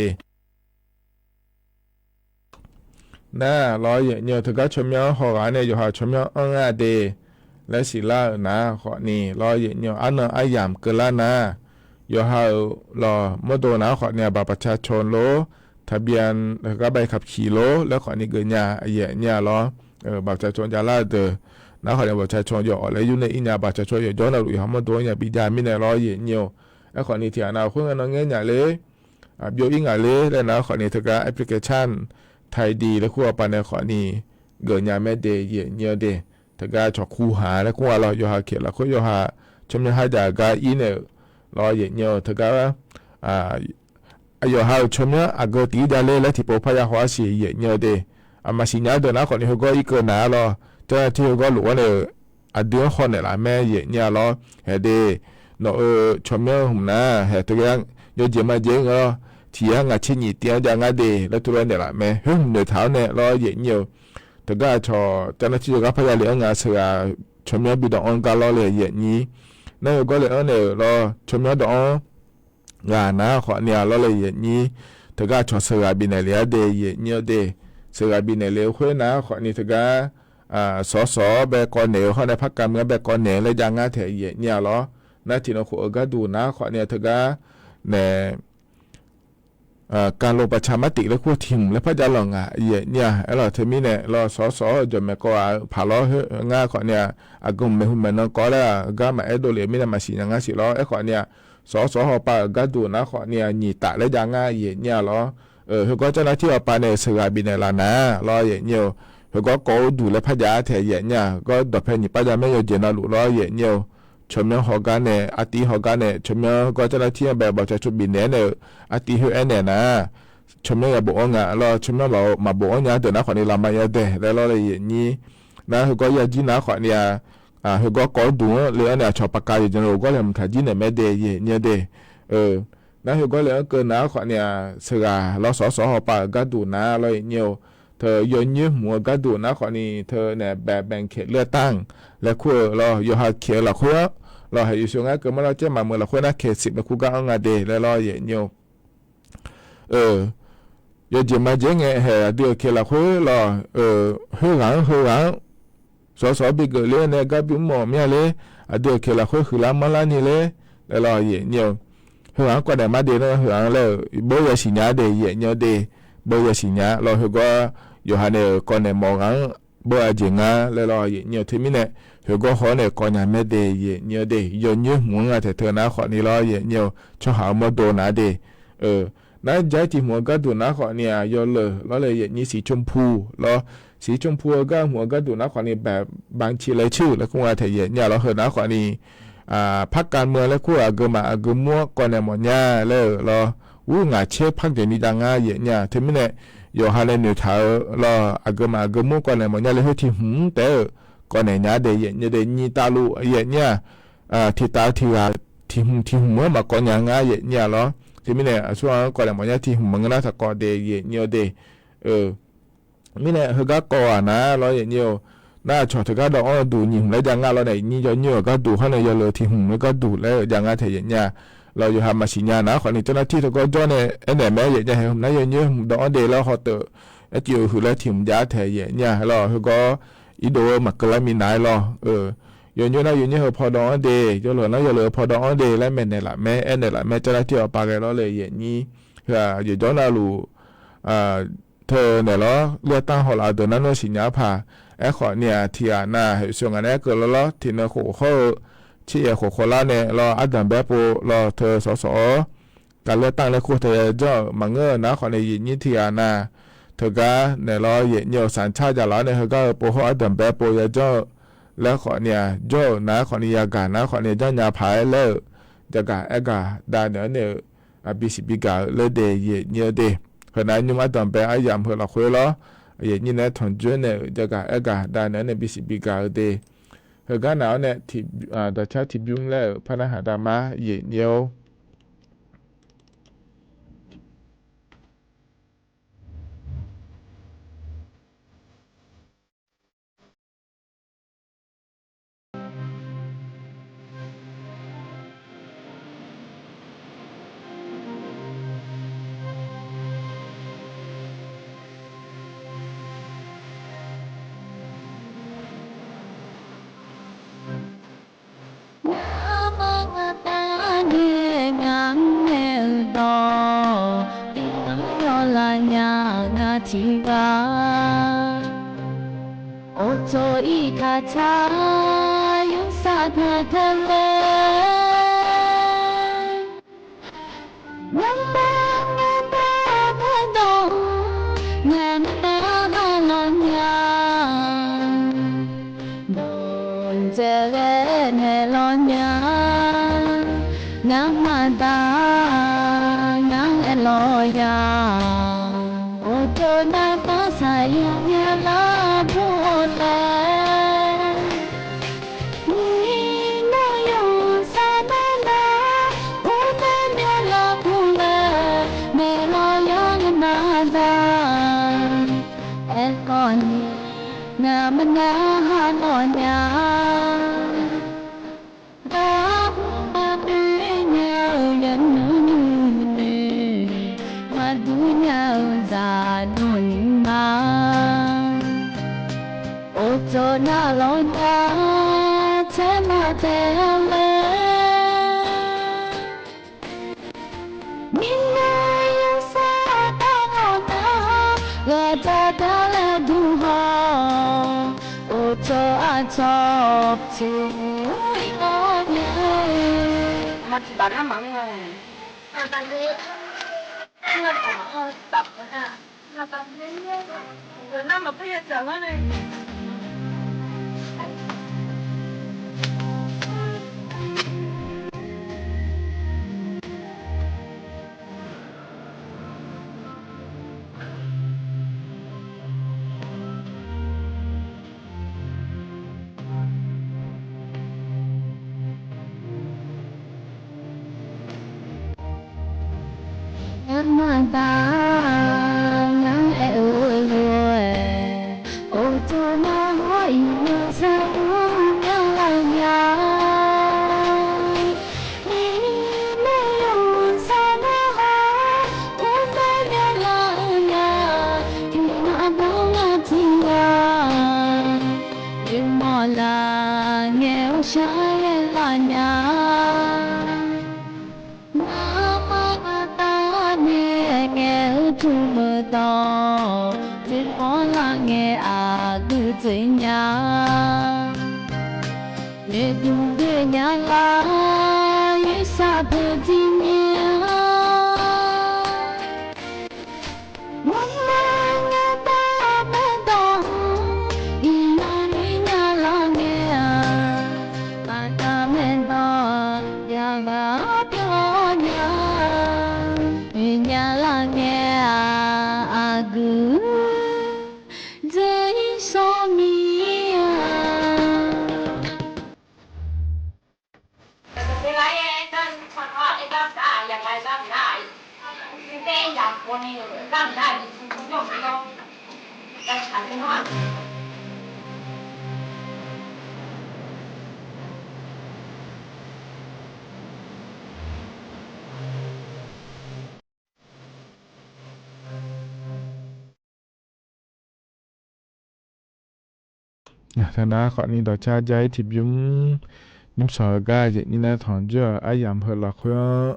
น่ารอเนี่ยถึงก็ชมยังหัวกันเนี่ยอยู่หาชมยังงานเดและสิลานะขอนี่รอเนี่ยอันนั้นอายามเกินละนะอยู่หารอเมื่อโดนนะขอเนี่ยบัตรประชาชนโลทะเบียนแล้วก็ใบขับขี่โลแล้วขอนี่เกินเนี่ยรอบัตรประชาชนจะลาเดอนะขอเนี่ยบัตรประชาชนอยู่อะไรอยู่ในอินยาบัตรประชาชนอยู่ย้อนเราอยู่หาเมื่อโดนเนี่ยปีดามิเนี่ยรอเนี่ยแล้วขอนี่ที่นาคุยกันน้องเงี้ยเนี่ยเลยเบี้ยอิงอะไรแล้วนะขอนี่ถึงก็แอปพลิเคชันไทยดีแล้วคู่ปานในขอนี่เกิดยาแม่เดย์เนี่ยเดถ้าก็ชอบคู่หาแล้วคู่เราอยู่หาเขียนแล้วคู่อยู่หาชมยังหาจากก็อีเนี่ยรอเนี่ยถ้าก็อยู่หาชมยังอาก็ตีได้เลยแล้วที่พอพยาหัวสีเนี่ยเดมาสิญญาเดินนะขอนี่เขาก็อีกเกินนะรอเจ้าที่เขาก็หลวงเนี่ยเดือนคนเนี่ยละแม่เนี่ยรอเฮเดเนาะชมยังหุ่นนะเฮตัวยังโยเจมาเจงก็ที่ยังอาชีพนี้เตี้ยจังเดแล้วตัวเนี่ยละแม่เนื้อเท้าเนี่ยรอเนี่ยแต่ก็ชอเจ้าหน้าที่ก็พยายามเลี้ยงงานเสือชมยังบิดองค์การล้อเลยอย่างนี้ นั่นก็เลยเนี่ยรอชมยอดงานนะขอเนี่ยเราเลยอย่างนี้ถ้าก็ชอบสระบินเลยเดียเนี่ยเดสระบินเลยคุยนะขอนี่ถ้าก็สแบบก่อนเหนียวเขาในพักการเมืองแบบก่อนเหนียวเลยยังงาเถียเนี่ยหรอนั่นที่เราขอก็ดูนะขอเนี่ยถ้าก็เนี่ยการลงประชามติและคู่ทีมและพระเจ้าหลงเนี่ยเราเทมิเนี่ยเราสจนแม่ก็ผ่าล้องาขอเนี่ยกุมไม่หุ่นมันก็แล้วก็มาโดเลยไม่ได้มาสิยังงาสิล้อขอเนี่ยหอปาก็ดูนะขอเนี่ยหนีตะและยังงาเนี่ยล้อเขาก็เจ้าหน้าที่อปาเนี่ยสระบินละนะล้อเนี่ยเขาก็ดูและพระเจ้าเถียเนี่ยก็ดอกเพนิพระเจ้าไม่ยอมเจนาลุล้อเนี่ยชมยหอกันเนี่ยอาทิหอกันเนี่ยชมยก็จะได้เที่ยงแบบบอกจะชุบบินเนี่ยอาทิเหเนี่ยนะชมยอย่าบอกงะเราชมยเรามาบอกงะเดี๋ยวนะขอนี่เรามาเดแล้วเราเลยอย่างนี้นะเขาก็อยากจีนะขอเนี่ยเขาก็ดูเลยเนี่ยชอบปากกาอย่างเราก็เลยมันขาจีเนี่ยไม่เดเนี่ยเดนะเขาก็เลยเกินนะขอเนี่ยสระเราหอปากก็ดูนะเราเนี่ยเธอย้อนยืมหัวก็ดูนะขอนี่เธอเนี่ยแบบแบ่งเขตเลือกตั้งและคู่เราอยู่หาเขตละคู่เราให้อยู่ช่วงนั้นก็เมื่อเราจะมาเมื่อเราคู่นักเขต10แล้วคู่ก็เอางาเดแล้วเราเนี่ย有这么几年还对起了会了，后然，所比个嘞那个比毛面嘞，对起了会了么啦你嘞，来了也牛，后然过来嘛的呢，后然了，不要新年的也牛的，不要新年，了后个有还呢过来毛人，不要紧啊，来了也牛，听明呢，后个好呢过年没的也牛的，有牛母啊，他那好你了也牛，就好么多拿的，นั่นใจที่หัวก็ดูนะขอเนี่ยยอเลยแล้วเลยอย่างนี้สีชมพูแล้วสีชมพูก็หัวก็ดูนะขอนี่แบบบางทีเลยชื่อแล้วก็ว่าแต่เนี่ยเราเห็นนะขอนี่พรรคการเมืองแล้วคู่อาเกมาอาเกมัวก่อนเนี่ยหมดเนี่ยแล้วเรางาเชื่อพรรคเดี๋ยวนี้ดังง่ายเนี่ยถึงไม่เนี่ยอยู่ฮาเลนอยู่แถวเราอาเกมาอาเกมัวก่อนเนี่ยหมดเนี่ยเลยที่แต่ก่อนเนี่ยเดี๋ยวเนี่ยเดี๋ยวนี้ตาลูเนี่ยที่ตาที่หัวมาก่อนอย่างง่ายเนี่ยเราทีนี้เนี่ยช่วงก่อนหลังมันจะที่มึงน่าจะก่อเดย์เนียวเดย์นี่เนี่ยเขาก็ก่อนะเราอย่างเนียวน่าชอบเขาก็ดองดูยิ่งแล้วยังงานเราเนี่ยนี่จะเนียวก็ดูเขาเนี่ยเยอะเลยที่แล้วก็ดูแล้วยังงานเทียนเนี่ยเราอยู่ทำมาสิญญานะคนนี้เจ้าหน้าที่เขาก็จ้องเนี่ยเนี่ยแม่อย่างเนี่ยผมนั่นอย่างเนียวดองเดย์แล้วเขาเตอจิ๋วคือแล้วถิ่มยาเทียนเนี่ยเราเขาก็อีโดมักกะละมีนายเราอยู่นี่นะอยู่นี่เขาพอดองเดย์เจ้าหลวงนะอย่าเลยพอดองเดย์แล้วแม่เนี่ยละแม่เนี่ยละแม่เจ้าหน้าที่เอาปากเราเลยอย่างนี้อยู่จ้องเราลูเธอเนี่ยล้อเลือดตั้งของเราเดินนั้นว่าสิญญาผ่าขอเนี่ยที่น่าส่วนอันนี้เกิดแล้วที่เนี่ยโขเขาที่โขคนละเนี่ยเราอัดดันแบบเราเธอสการเลือกตั้งแล้วคู่เธอเจ้ามังเงอนะขอในยินยี่ที่น่าเธอก็เนี่ยเราเหยียดสัญชาติจากเราเนี่ยเธอก็โปรเขาอัดดันแบบเจ้าแล้วขอเนี่ยโจ้นะขอเนี่ยกานะขอเนี่ยเจ้าหน้าผายแล้วจะกากาดาเนี่ยบิสิบิกาเลเดย์เนี่ยเดขณะนี้มาตอนไปอายามเพื่อเราคุยล้ออย่างนี้เนี่ยถอนจุนเนี่ยจะกาดาเนี่ยบิสิบิกาเดย์เฮกันหนาวเนี่ยที่ดัชที่ยุ่งแล้วพระหาดามาเนี่ยโอโจอีคาชายุสาธาทะเลยังแบงพะดงงานตาลอนยาโดนเจเรเนลอนยางามมาตางามเอลอยาโอโจนาตาสายยาลาพูดแลนี่น้อยสาบานาโอเตเมลาพูดแลเมลอยางนาดาเอลกอนงามนาฮานอนยาดา nôn mà ô cho na lo na thế mà thế lệ mình ai sa ta ngon na gà ta ta lệ du ha ô cho anh chọc chiều ngon nhé mà chỉ bán nó mắm rồi mà bán đi nó có hơi tập nữa ha là bán đi rồi nó mà bây giờ chẳng có này mà ta ngắn ơi rồi ô tô mà hỏi như sao nhớ là nhà mẹ yêu sao nó hỏi ô tô nhớ là nhà thì nó đâu là gì à nhưng mà là nghèo trái là nhà thu mơ to trên có là nghe à cứ tới nhà nghe đúng về nhà là như xa thơ gì nhé muốn nghe ta mẹ to đi nhà đi nhà là nghe ta ta mẹ to nhà là cho nhà là nghe cứ dưới gió mía cái này tên phần họ cái đám đạiอย่างไรđám đạiเต้อยากคนนี้đám đại thì không dùng đâu đám đại cái nó thằng nào họ đi đào cha trái thì nhúng sờ ga vậy như là thằng chưa ai làm hơi là khóa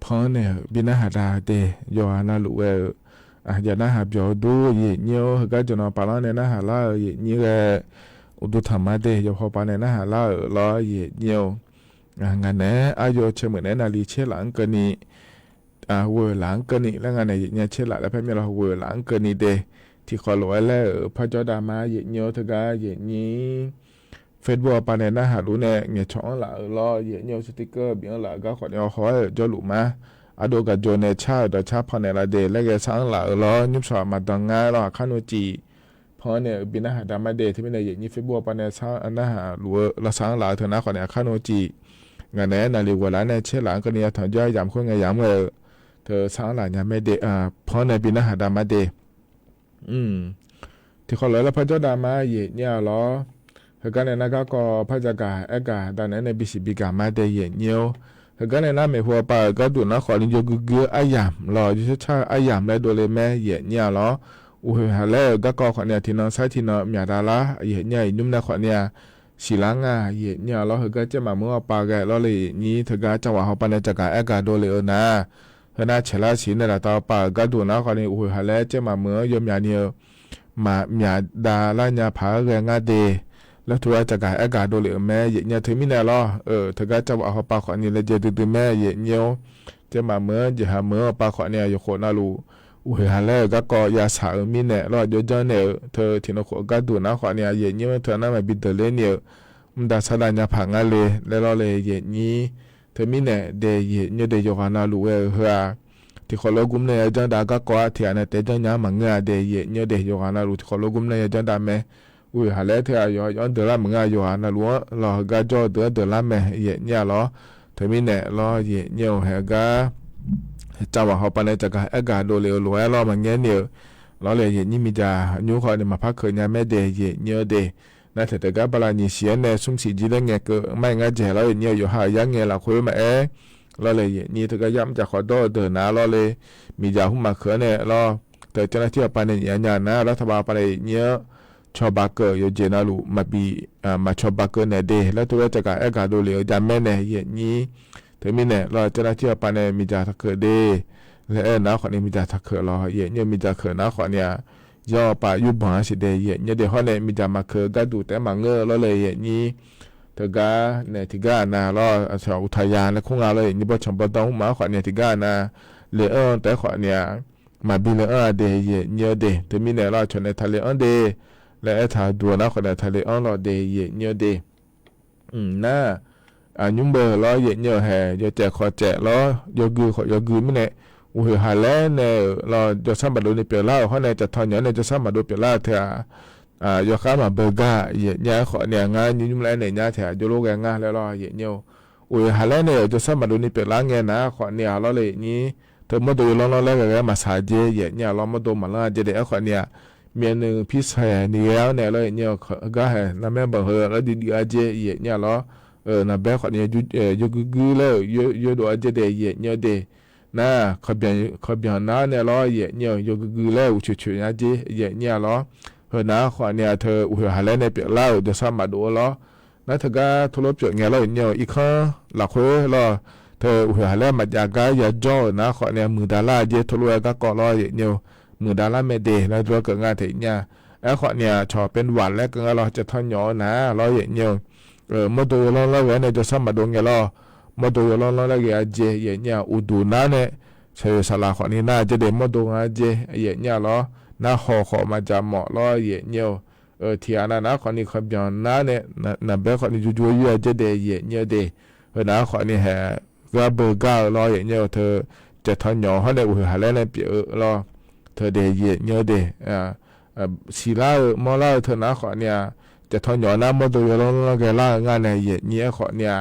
phở này bên đó hạt đà tê giờ na lụa giờ na hạt giờ đu vậy nhiều cái cho nó bảo này na hạt là vậy như là đu thầm mà tê giờ họ bảo này na hạt là ở lo vậy nhiều ngày này ai giờ chơi mình này là đi chơi lãng cái này vừa lãng cái này là ngày này nhà chơi lại là phải là vừa lãng cái này tê thì khó lỗi là ở phát cho đà mà vậy nhiều thứ cái vậy như Facebook bà này nó hạt lũ nè nghe chọn là ở lo vậy nhiều sticker biển là các khoản nhỏ hỏi cho lũ mà đồ cả chỗ này cha đó cha phần này là để lấy cái sáng là ở lo nhúc sọ mà tầng ngay lo khăn nuôi chỉ phần này bên nó hạt đam mà để thì bên này vậy như Facebook bà này sáng nó hạt lũ là sáng là thường nó khoản này khăn nuôi chỉ ngày này là liệu là này chết là cái này thằng cho giảm khối ngày giảm rồi thì sáng là nhà mẹ để phần này bên nó hạt đam mà để thì khó lỗi là phát cho đam mà vậy nhiều lo cái này nó có phát ra cả cả đàn này bị xì bị cả mà để vậy nhiều cái này nó mới hoa bà cái tụi nó khỏi liên cho cứ ai giảm lo chứ cha ai giảm lại đồ lên mẹ vậy nhiều lo ui hà lẽ cái con khỏi này thì nó sai thì nó nhà đà lá vậy nhảy nhưng nó khỏi này xì láng vậy nhiều lo cái chứ mà muốn bà cái lo lì nhí thực cái trong họ bà này chắc cả đồ lên nè cái này chỉ là xí này là tao bà cái tụi nó khỏi này ui hà lẽ chứ mà muốn dùng nhà nhiều mà nhà đà lá nhà phá cái ngã đềแล้วทัวร์จะกายอากาศโดเลยแม่เยี่ยถึงมินแล้วถ้าก็จะว่าเขาปากขวัญนี่เลยจะตื่นแม่เยี่ยจะมาเมื่อจะหาเมื่อปากขวัญเนี่ยอยู่คนน่ารู้อุ้ยฮัลโหลก็ยาสาวมินเนี่ยรอเยอะๆเนี่ยเธอที่นกก็ดูนะขวัญเนี่ยเยี่ยเธอน่ามาบิดเตเลยเนี่ยมันด่าสลายเนี่ยผังอะไรแล้วเราเลยเยี่ยเธอมินเนี่ยเดี๋ยวเยี่ยเดี๋ยวอยู่คนน่ารู้เฮ้ยที่คนเรากุมเนี่ยจังด่าก็ที่อันเนี่ยแต่จังยังมังเงาเดี๋ยวเยี่ยเดี๋ยวอยู่คนน่ารู้ที่คนเรากุมเนี่ยจังด่าแม่อุ้ยหาแล้วเธอย้อนเดือดละมึงอยู่หานะล้วรอก็จ่อเดือดละแม่เยี่ยเนี่ยรอเธอมีเนี่ยรอเยี่ยเนี่ยเหรอก็จะว่าเขาไปในจากอากาศโดเร็วรวยรอมันเงี้ยเนี่ยรอเลยเยี่ยนี่มีจ่ายูคอยเนี่ยมาพักเคยเนี่ยแม่เดย์เยี่ยเนี่ยเดย์นั่นแต่ก็บาลานี่เสียเนี่ยสุ่มสีจีเล่งเงี้ยก็ไม่งั้นเจ๋แล้วเนี่ยอยู่หายังเงี้ยละคุยมารอเลยเยี่ยนี่เธอก็ย้ำจากขอโทษเดินนะรอเลยมีจ่าหุ่มมาเขือเนี่ยรอแต่ แต่เจ้าหน้าที่ปานในญาณนะรัฐบาลปานในเนี้ยชอบบักเกอร์อยู่เจนาลูมาบีมาชอบบักเกอร์เนี่ยเดแล้วตัวจะกะเอกาโดเลยจำแม่เนี่ยเย็นนี้ถึงมีเนี่ยเราเจ้าหน้าที่ปานในมีจ่าทักเกอร์เดและน้าขอนี้มีจ่าทักเกอร์เราเย็นเนี่ยมีจ่าเกอร์น้าขอเนี่ยย่อปายุบหาสิเดเย็นเนี่ยเดี๋ยวเขาเนี่ยมีจ่ามาเกอร์ก็ดูแต่มาเงอแล้วเลยเย็นนี้ถึงกะเนี่ยที่กะนาเราชาวอุทยานและคงเอาเลยนี่บ่ชมบ่ต้องมาขอเนี่ยที่กะนาเลอแต่ขอเนี่ยมาบิเลอเดเย็นเนี่ยเดถึงมีเนี่ยเราชนในทะเลเดและไอ้ท่าดัวนะคนในทะเลอันเราเดย์เยเนเดน่ายุ่งเบอร์ล้อเยเนแห่ยอแจกขอแจกล้อยอกือไม่เนี่ยอุ้ยหาแล้วเนี่ยเราจะสร้างบัตรในเปล่าเขาเนี่ยจะทอนเงินเนี่ยจะสร้างบัตรเปล่าเถอะยอข้ามาเบอร์ก้าเยเนี่ยขอเนี่ยงานยุ่งแล้วเนี่ยเนี่ยเถอะยอโลกงานแล้วล้อเยเนอุ้ยหาแล้วเนี่ยจะสร้างบัตรในเปล่าเงี้ยนะขอเนี่ยเราเลยนี้เธอมาดูล้อแล้วก็มาสาเจเยเนี่ยเรามาดูมาล้อเจเดขอเนี่ยเมียนึงพิเศษนี่แล้วเนี่ยเลยเนี่ยก็เห็นน้าแม่บอกเฮอแล้วดีอาเจเยเนี่ยล้อน้าแม่ขอเนี่ยยุกแล้วยุดูอาเจเดเยเนี่ยเดน่าขบยันน้าเนี่ยล้อเยเนี่ยยุกแล้วช่วยอาเจเยเนี่ยล้อเฮอน้าขอเนี่ยเธออุ้ยหาแล้วเนี่ยเปล่าเดี๋ยวซ้ำมาดูล้อน่าเธอก็ทุลบจุดเงี้ยแล้วเนี่ยอีกครั้งหลักเลยล้อเธออุ้ยหาแล้วมาจากก็อย่าจ่อน้าขอเนี่ยมือดาราเจทุลก็ก่อล้อเยเนี่ยมือดาราเมเดแล้วตัวเกิดงานถึงเนี่ยไอ้ขอเนี่ยชอบเป็นหวานแล้วก็เราจะทอนหยอนะเราอย่างเนี่ยมาดูเราเนี่ยจะซ้ำมาดูเงี้ยเรามาดูเราแล้วก็เจอย่างเนี่ยอุดูน้าเนี่ยใช้สลาขอนี้น่าจะเดินมาดูงานเจอย่างเนี่ยเราน้าขอมาจะเหมาะเราอย่างเนี่ยที่อันนั้นขอนี้ขบยันน้าเนี่ยน้าเบ้ขอนี้จู่ๆอยู่จะเดอย่างเนี่ยเดน้าขอนี้แห่ก็เบอร์ก้าเราอย่างเนี่ยเธอจะทอนหยอเขาเนี่ยหาแล้วเนี่ยเปียเราเธอเดย์เยอะเดสีล่ามอล่าเธอนะขอเนี่ยจะทอนหยอน้ำมาดูยลงแกล่างานเนี่ยเยอะขอเนี่ย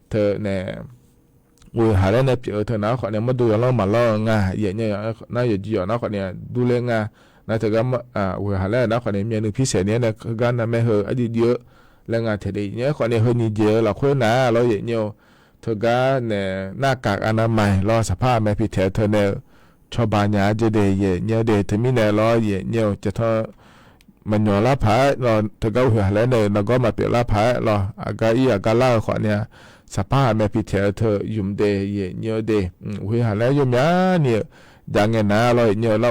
เธอเนี่ยอุ้ยหาได้เนี่ยเธอนะขอเนี่ยมาดูยลงมาล่างานเยอะน่าจะจีอ๋อนะขอเนี่ยดูเลงานนะเธอก็อุ้ยหาได้นะขอเนี่ยมีนึงพิเศษเนี่ยเนี่ยการนั้นไม่เหรออดีตเยอะแรงงานเธอได้เนี่ยขอเนี่ยเฮนี่เยอะเราคุยนะเราเยอะเธอก็เนี่ยหน้ากากอนามัยรอสภาพแม่พิเศษเธอเนี่ยชาวบ้านเนี่ยจะได้เยอะเดถึงมีเนี่ยล้อเยอะจะทอมันหยอละผาเราถ้าก็หัวแล้วเนี่ยเราก็มาเปลี่ยนละผาเราอากาศอากาศล่าขอเนี่ยสภาพแม่พิเศษเธอยุ่มเดเยอะเดหัวแล้วยุ่มยาเนี่ยอย่างเงี้ยนะเราเยอะเรา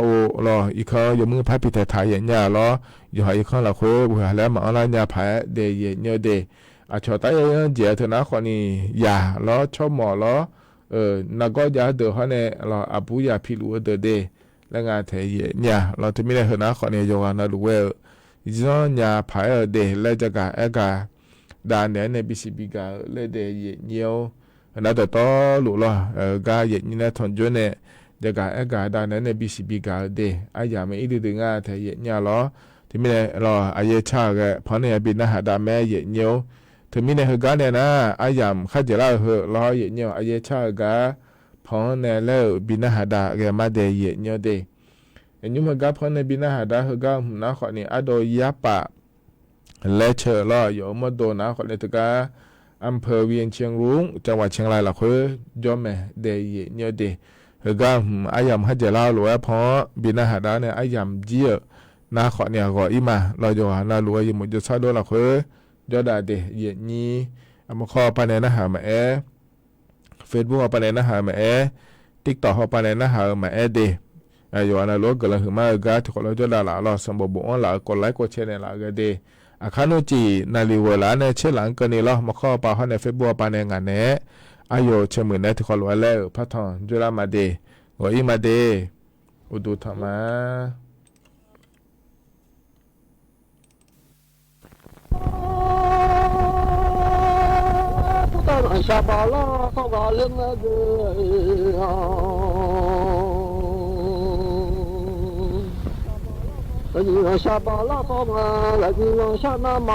อีกข้อยมือพายพิเศษไทยอย่างเงี้ยเราอยู่อีกข้อเราคุยหัวแล้วมาอะไรเนี่ยผาเดเยอะเดชอบแต่เจอเธอนะขอนี่ยาเราชอบหมอเรานักก็จะเดือดเขาเนี่ยเราอาบุยาพิลูเดือดเดแล้วงานเทียเนี่ยเราจะไม่ได้เห็นนะขอเนี่ยโยกันนะดูเว่าจอนเนี่ยพายเดแล้วจะการด่านเนี่ยในบิสิบิกาเลยเดย์เนียวนั่นแต่ต่อหลุดละการเย็นเนี่ยทนจนเนี่ยจะการด่านเนี่ยในบิสิบิกาเดอายาไม่อีดึงงานเทียเนี่ยเราที่ไม่ได้เราอายชาแกเพราะเนี่ยบินนะหาด่านแม่เย็นเนียวถึงมีในเหตุการณ์เนี่ยนะอายามข้าจะเล่าเหตุล้อเยอะเนี่ยอายชากะพอเนี่ยแล้วบินหาดาแกมาเดย์เยอะเนี่ยเดย์ยุ่งเหตุการณ์พอในบินหาดาเหตุการณ์นะขอเนี่ยอโดยาปะเลเชอร์ล้ออยู่มาโดนะขอเนี่ยถึงกับอำเภอเวียงเชียงรุ้งจังหวัดเชียงรายละคือยอมแม่เดย์เยอะเนี่ยเดย์เหตุการณ์อายามข้าจะเล่าหรือว่าพอบินหาดาเนี่ยอายามเจี๋ยนะขอเนี่ยก็อีมาเราจะว่าน่ารู้ว่าอยู่หมดจะซาโดละคือยอดาเดเย็นนี้เอามาข้อปานในหามาเฟซบุ๊กปานในหามาติ๊กต็อกปานในหามาเดอยู่อันนั้นรู้กันแล้วคือมาก็ทุกคนเราจะด่าเราสมบูรณ์เรากดไลค์กดแชร์ในเราก็เดอาคานุจีนาลีเวลาเนี่ยเชื่อหลังกันนี่เรามาข้อปาเขาในเฟซบุ๊กปานในงานเนี่ยอายุเชื่อมือเนี่ยทุกคนรู้แล้วพัฒน์จุฬามาเดว่าอีมาเดอุดุธรรมะ下巴拉好个冷啊个啊，那你往下巴拉好嘛，那你往下那嘛，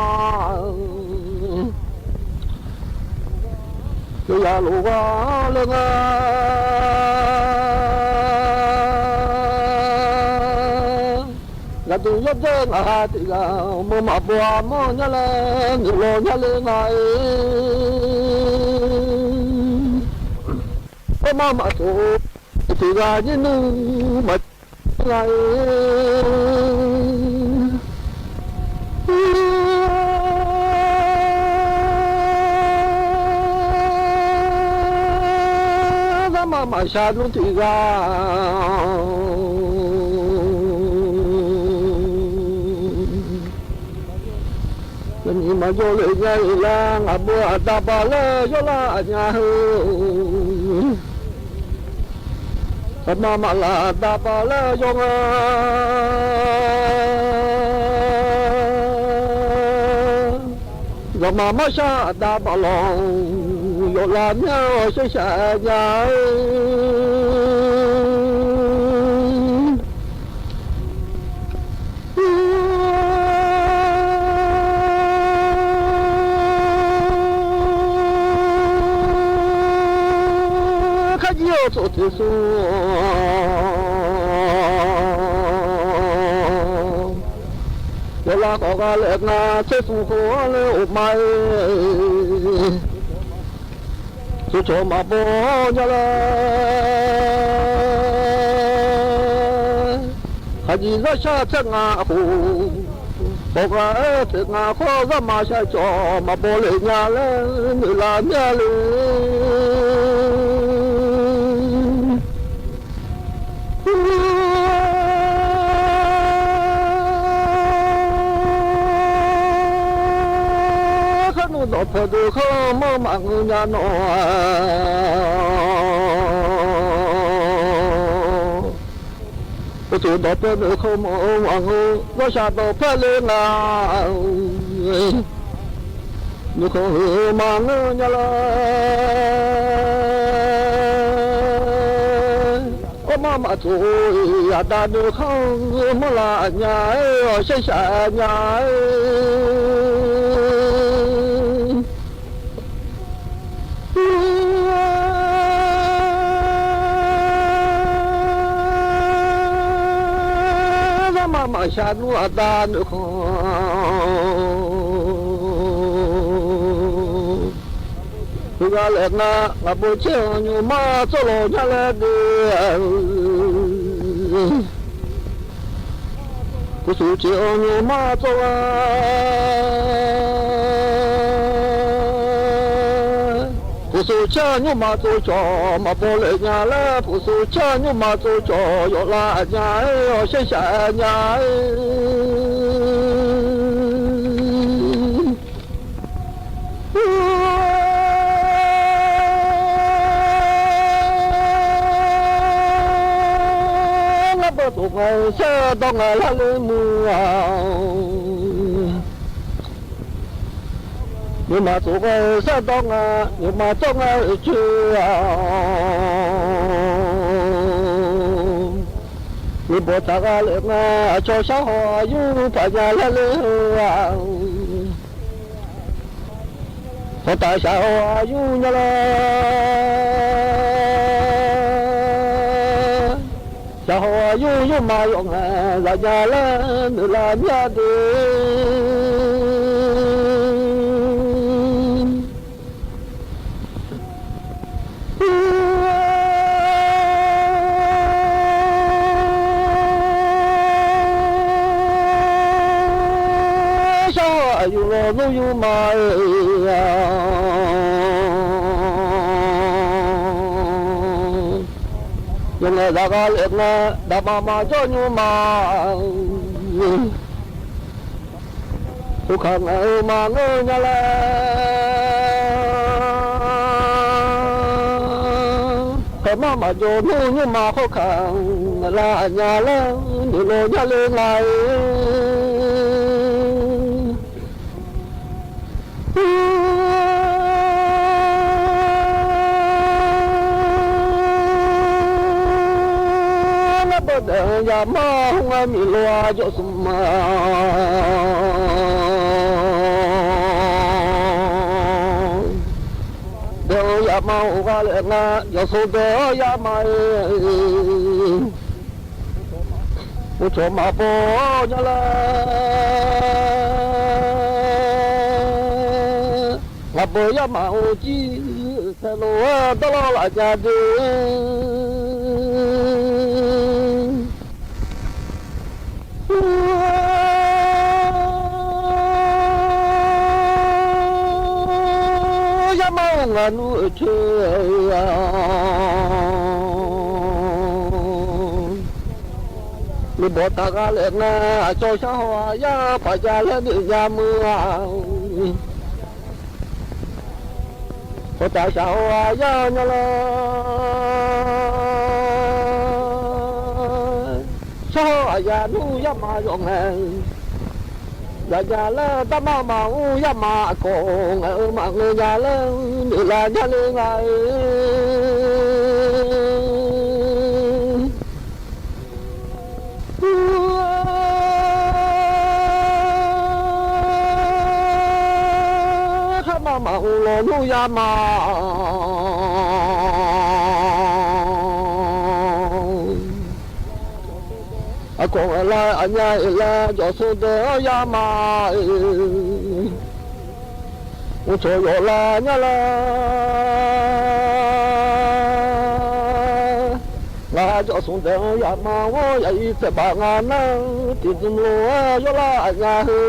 就呀路啊冷啊，那都要这那的个，么嘛不啊么伢嘞，你老伢嘞那妈妈说，这个人呢，嘛， mà xa nó thì ra nhưng mà vô lệ ngay là ngã bữa ta bà lê vô là nhà hư mà là ta bà lê vô ngà rồi mà xa ta bà lòng vô làm nhau sẽ xa nhà做的说，我拉高个来那这生活了买，就做嘛不着了，还是那下这啊户，我个这啊户个嘛下做嘛不来伢了，你来伢了。nó phải được không mơ màng nhà nó cái chuyện đó phải được không mơ màng nó sao đó phải lên là nó không hiểu màng nhà là mà thôi à ta được không mà là nhà ở xây xa nhà mà xa nó ta được không tôi ra lên na là buổi chiều nhưng mà cho lo nhà lên đi tôi số chiều nhưng mà cho tôi số chiều nhưng mà tôi cho mà bỏ lại nhà lên tôi số chiều nhưng mà tôi cho yo là nhà ở xây xa nhà tụi ngày xe tao ngày là lên mưa nhưng mà tụi ngày xe tao ngày nhưng mà tao ngày chưa nhưng bộ ta ga lên cho xã hội du phải nhà là lên có tại sao du nhà xã hội du mà用là nhà lên là nhà đi xã hội du mà nhưng mà đã có liệt đã mà cho nhưng mà tôi không ai mà ngơ nhà là cái mà cho nu nhưng mà khó khăn là nhà là để lo nhà lên lại ya ma hunga mi loa jo suma do ya ma hunga le na yo so do ya ma u cho ma po ya la la po ya ma u ji se lo do lo la ja de ya mau nganu chơi li bỏ ta ga lên na cho sao ya phải ra lên đi nhà mưa có tại sao ya nhà la sao ya nu ya ma yong ya ya la ta ma ma u ya ma ko ma nge ya la ni la ya le ngai ma ma u lo nu ya ma a con la a nya la yo so de ya ma u cho yo la nya la yo so de ya ma wo ya i se ba nga na ti zum lo yo la nya hu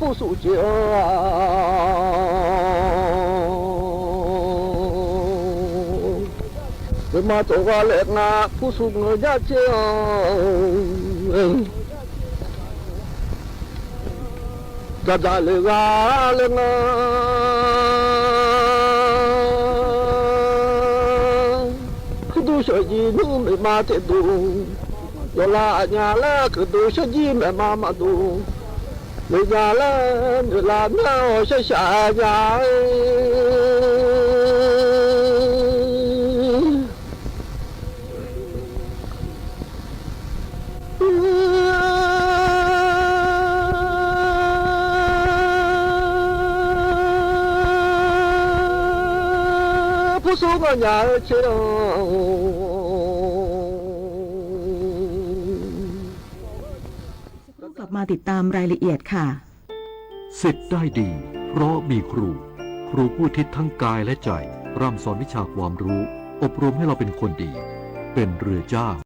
不输酒为嘛做我来那不输我家酒家家来啊来啊可都说一路没嘛得多有啦伢啦可都说一没嘛嘛多người già lên người làm nhau sẽ xả nhà phụ số vào nhà chiềuกลับมาติดตามรายละเอียดค่ะ สิทธิ์ได้ดีเพราะมีครูผู้ทิศทั้งกายและใจร่ำสอนวิชาความรู้อบรมให้เราเป็นคนดีเป็นเรือจ้าง